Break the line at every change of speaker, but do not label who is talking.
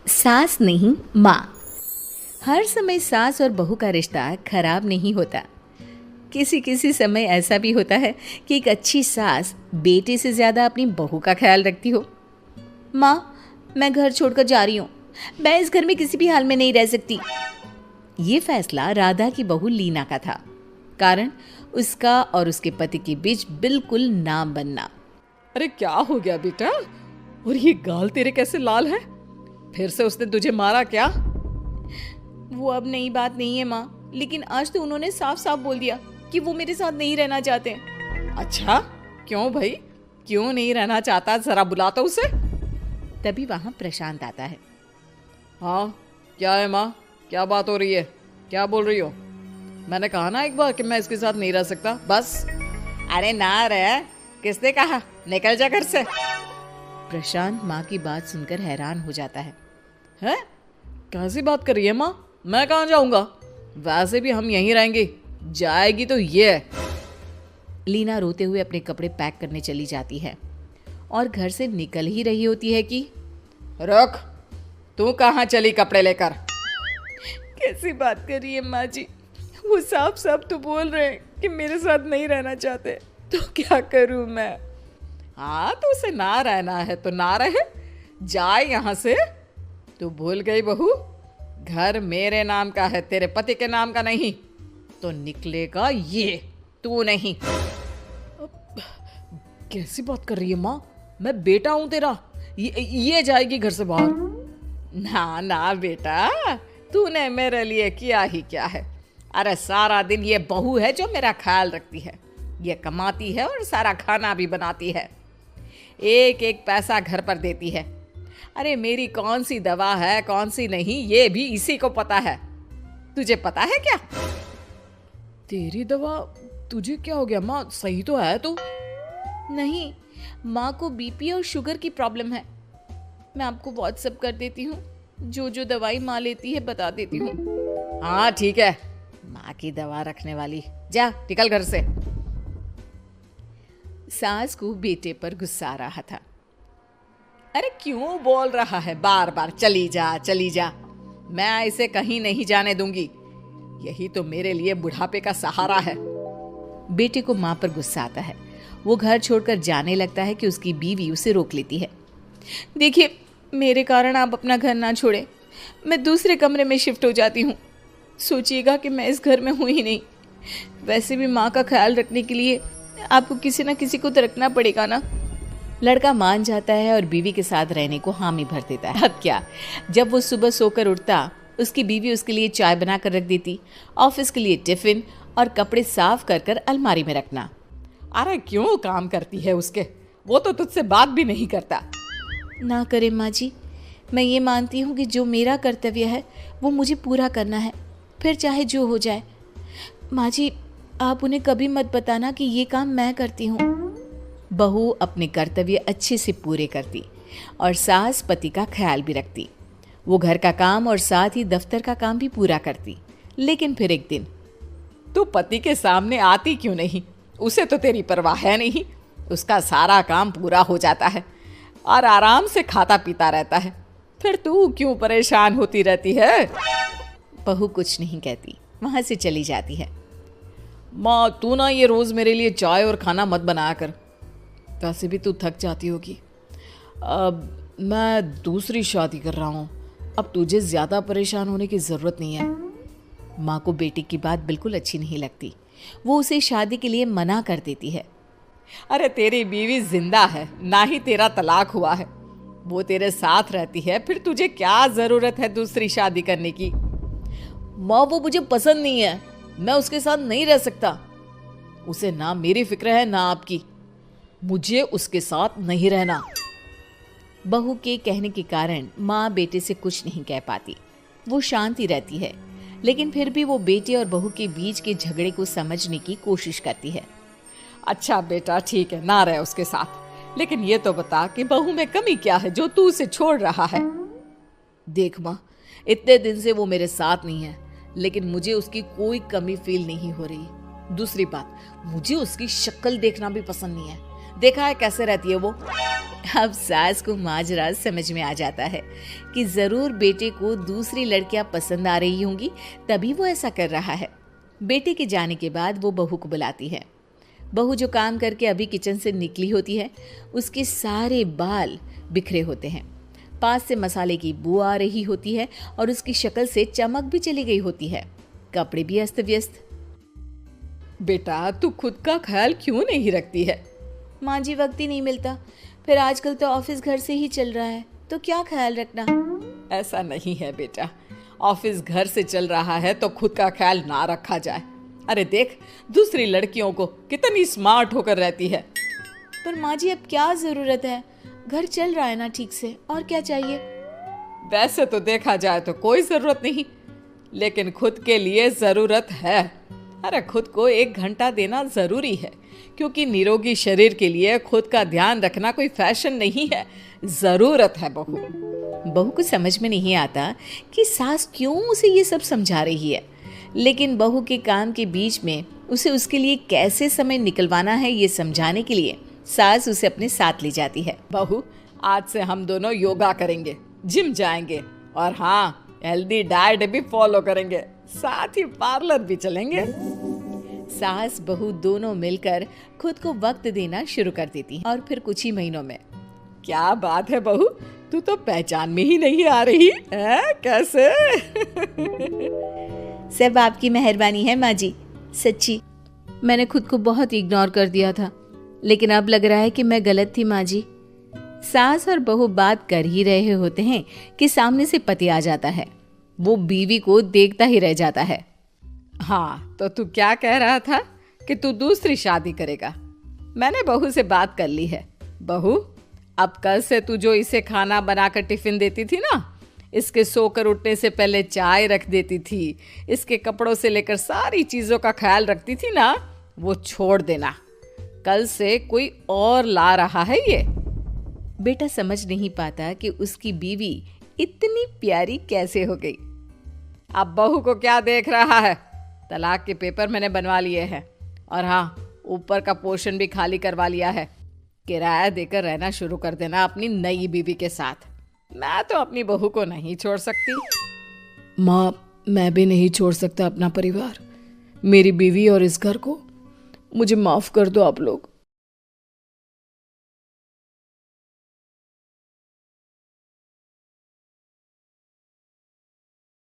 सास नहीं माँ। हर समय सास और बहू का रिश्ता खराब नहीं होता। किसी किसी समय ऐसा भी होता है कि एक अच्छी सास बेटे से ज़्यादा अपनी बहू का ख्याल रखती हो। माँ, मैं घर छोड़कर जा रही हूँ। मैं इस घर में किसी भी हाल में नहीं रह सकती। ये फैसला राधा की बहू लीना का था। कारण उसका और उसके पति के बीच बिल्कुल ना बनना।
अरे क्या हो गया बेटा? और ये गाल तेरे कैसे लाल है? फिर से उसने तुझे मारा क्या?
वो अब नई बात नहीं है माँ, लेकिन आज तो उन्होंने साफ साफ बोल दिया कि वो मेरे साथ नहीं रहना चाहते।
अच्छा, क्यों भाई? क्यों नहीं रहना चाहता? जरा बुला तो उसे।
तभी वहां प्रशांत आता है।
हाँ, क्या है माँ? क्या बात हो रही है? क्या बोल रही हो? मैंने कहा ना एक बार कि मैं इसके साथ नहीं रह सकता, बस। अरे ना रे, किसने कहा? निकल जा घर से।
प्रशांत माँ की बात सुनकर हैरान हो जाता है।
हैं? कैसी बात कर रही है माँ? मैं कहाँ जाऊंगा? वैसे भी हम यहीं रहेंगे। जाएगी तो ये।
लीना रोते हुए अपने कपड़े पैक करने चली जाती है और घर से निकल ही रही होती है कि
रुक, तू कहाँ चली कपड़े लेकर?
कैसी बात कर रही है माँ जी? वो साफ साफ तो बोल रहे हैं कि मेरे साथ नहीं रहना चाहते, तो क्या करूँ मैं?
हाँ, तो उसे ना रहना है तो ना रहे, जाए यहाँ से। तू भूल गई बहू, घर मेरे नाम का है, तेरे पति के नाम का नहीं। तो निकलेगा ये, तू नहीं। कैसी बात कर रही है माँ? मैं बेटा हूं तेरा। ये जाएगी घर से बाहर। ना ना बेटा, तूने मेरे लिए किया ही क्या है? अरे सारा दिन ये बहू है जो मेरा ख्याल रखती है। ये कमाती है और सारा खाना भी बनाती है। एक एक पैसा घर पर देती है। अरे मेरी कौन सी दवा है कौन सी नहीं, ये भी इसी को पता है। तुझे पता है क्या? तेरी दवा? तुझे क्या हो गया माँ? सही तो है तू?
नहीं, माँ को बीपी और शुगर की प्रॉब्लम है। मैं आपको व्हाट्सएप कर देती हूँ, जो जो दवाई माँ लेती है बता देती हूँ।
हाँ ठीक है, माँ की दवा रखने वाली। जा निकल घर से।
सास को बेटे पर गुस्सा आ रहा था।
अरे क्यों बोल रहा है बार बार चली जा चली जा? मैं इसे कहीं नहीं जाने दूंगी। यही तो मेरे लिए बुढ़ापे का सहारा है।
बेटे को माँ पर गुस्सा आता है। वो घर छोड़कर जाने लगता है कि उसकी बीवी उसे रोक लेती है। देखिए, मेरे कारण आप अपना घर ना छोड़े। मैं दूसरे कमरे में शिफ्ट हो जाती हूँ। सोचिएगा कि मैं इस घर में हूँ ही नहीं। वैसे भी माँ का ख्याल रखने के लिए आपको किसी ना किसी को तो रखना पड़ेगा ना। लड़का मान जाता है और बीवी के साथ रहने को हामी भर देता है। अब क्या, जब वो सुबह सोकर उठता, उसकी बीवी उसके लिए चाय बना कर रख देती, ऑफिस के लिए टिफिन और कपड़े साफ कर कर अलमारी में रखना।
अरे क्यों काम करती है उसके? वो तो तुझसे बात भी नहीं करता।
ना करे माँ जी, मैं ये मानती हूँ कि जो मेरा कर्तव्य है वो मुझे पूरा करना है, फिर चाहे जो हो जाए। माँ जी, आप उन्हें कभी मत बताना कि ये काम मैं करती हूँ। बहू अपने कर्तव्य अच्छे से पूरे करती और सास पति का ख्याल भी रखती। वो घर का काम और साथ ही दफ्तर का काम भी पूरा करती। लेकिन फिर एक दिन,
तू पति के सामने आती क्यों नहीं? उसे तो तेरी परवाह है नहीं। उसका सारा काम पूरा हो जाता है और आराम से खाता पीता रहता है। फिर तू क्यों परेशान होती रहती है?
बहू कुछ नहीं कहती, वहां से चली जाती है।
माँ, तू ना ये रोज मेरे लिए चाय और खाना मत बनाया कर। वैसे भी तू थक जाती होगी। अब मैं दूसरी शादी कर रहा हूँ। अब तुझे ज्यादा परेशान होने की जरूरत नहीं है।
माँ को बेटी की बात बिल्कुल अच्छी नहीं लगती। वो उसे शादी के लिए मना कर देती है।
अरे तेरी बीवी जिंदा है, ना ही तेरा तलाक हुआ है। वो तेरे साथ रहती है, फिर तुझे क्या जरूरत है दूसरी शादी करने की? माँ, वो मुझे पसंद नहीं है। मैं उसके साथ नहीं रह सकता। उसे ना मेरी फिक्र है ना आपकी। मुझे उसके साथ नहीं रहना।
बहू के कहने के कारण माँ बेटे से कुछ नहीं कह पाती। वो शांति रहती है, लेकिन फिर भी वो बेटे और बहू के बीच के झगड़े को समझने की कोशिश करती है।
अच्छा बेटा, ठीक है, ना रहे उसके साथ। लेकिन ये तो बता कि बहू में कमी क्या है जो तू उसे छोड़ रहा है? देख माँ, इतने दिन से वो मेरे साथ नहीं है, लेकिन मुझे उसकी कोई कमी फील नहीं हो रही। दूसरी बात, मुझे उसकी शक्ल देखना भी पसंद नहीं है। देखा है कैसे रहती है वो?
अब सास को माजरा समझ में आ जाता है कि जरूर बेटे को दूसरी लड़कियां पसंद आ रही होंगी, तभी वो ऐसा कर रहा है। बेटे के जाने के बाद वो बहू को बुलाती है। बहू जो काम करके अभी किचन से निकली होती है, उसके सारे बाल बिखरे होते हैं, पास से मसाले की बू आ रही होती है और उसकी शक्ल से चमक भी चली गई होती है, कपड़े भी अस्त व्यस्त।
बेटा तू खुद का ख्याल क्यों नहीं रखती है?
माँ जी, वक्त ही नहीं मिलता, फिर आजकल तो ऑफिस घर से ही चल रहा है, तो क्या ख्याल रखना।
ऐसा नहीं है बेटा, ऑफिस घर से चल रहा है तो खुद का ख्याल ना रखा जाए। अरे देख, दूसरी लड़कियों को कितनी स्मार्ट होकर रहती है।
पर माँ जी, अब क्या जरूरत है, घर चल रहा है ना ठीक से, और क्या चाहिए।
वैसे तो देखा जाए तो कोई जरूरत नहीं, लेकिन खुद के लिए जरूरत है। अरे खुद को 1 घंटा देना जरूरी है, क्योंकि निरोगी शरीर के लिए खुद का ध्यान रखना कोई फैशन नहीं है, जरूरत है।
बहू को समझ में नहीं आता कि सास क्यों उसे ये सब समझा रही है, लेकिन बहू के काम के बीच में उसे उसके लिए कैसे समय निकलवाना है ये समझाने के लिए सास उसे अपने साथ ले जाती है।
बहू, आज से हम दोनों योगा करेंगे, जिम जाएंगे और हाँ, हेल्दी डाइट भी फॉलो करेंगे, साथ ही पार्लर भी चलेंगे।
सास बहू दोनों मिलकर खुद को वक्त देना शुरू कर देती हैं और फिर कुछ ही महीनों में।
क्या बात है बहू, तू तो पहचान में ही नहीं आ रही है, कैसे?
सब आपकी मेहरबानी है माँ जी, सच्ची मैंने खुद को बहुत इग्नोर कर दिया था, लेकिन अब लग रहा है कि मैं गलत थी माँ जी। सास और बहू बात कर ही रहे होते हैं कि सामने से पति आ जाता है। वो बीवी को देखता ही रह जाता है।
हाँ, तो तू क्या कह रहा था कि तू दूसरी शादी करेगा? मैंने बहू से बात कर ली है। बहू, अब कल से तू जो इसे खाना बनाकर टिफिन देती थी ना, इसके सोकर उठने से पहले चाय रख देती थी, इसके कपड़ों से लेकर सारी चीजों का ख्याल रखती थी ना, वो छोड़ देना। कल से कोई और ला रहा है ये।
बेटा समझ नहीं पाता कि उसकी बीवी इतनी प्यारी कैसे हो गई।
अब बहू को क्या देख रहा है? तलाक के पेपर मैंने बनवा लिए हैं और हाँ, ऊपर का पोर्शन भी खाली करवा लिया है। किराया देकर रहना शुरू कर देना अपनी नई बीवी के साथ। मैं तो अपनी बहू को नहीं छोड़ सकती।
माँ, मैं भी नहीं छोड़ सकता अपना परिवार, मेरी बीवी और इस घर को। मुझे माफ कर दो आप लोग।